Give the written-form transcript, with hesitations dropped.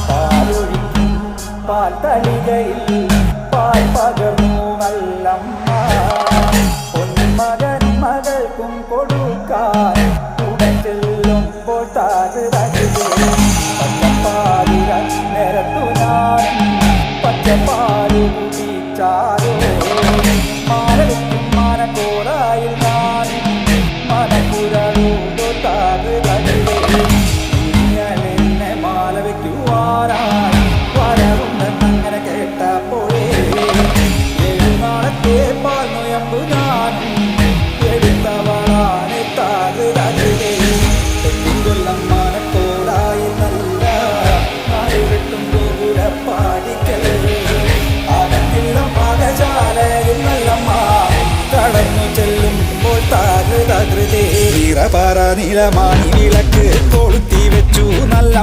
പാലൊഴിക്കും പാൽത്തളികയിൽ പാൽ പകർന്നു നല്ലമ്മ പൊന്മകൻ മകൾക്കും കൊടുക്കാൻ ഉടൻ ചെല്ലുമ്പോൾ താഴ് പച്ചപ്പാലിര നിരത്തു ഞാൻ പച്ചപ്പാല് കുടിച്ചാലോ മാലവയ്ക്കും മാനക്കോടായിൽ ഞാൻ മനക്കുരളോടോ താഴ് ഇങ്ങനെ മാല വയ്ക്കുവാനായി വരവുണ്ടെന്നങ്ങനെ കേട്ടപ്പോഴേ നാളത്തെ പാൽ നൊയമ്പു ഞാൻ എടുത്തവളാണ് താഴ് കൊല്ലം മനക്കോടായി നല്ല നാളെ വെട്ടും ഗോപുരപ്പാടിക്കൽ അകത്തില്ല പാകശാലയിൽ നല്ലമ്മ കടന്നു ചെല്ലുമ്പോൾ താകൃതേ വീറപാറ നീലമാണി വിളക്ക് കൊളുത്തി വെച്ചു നല്ല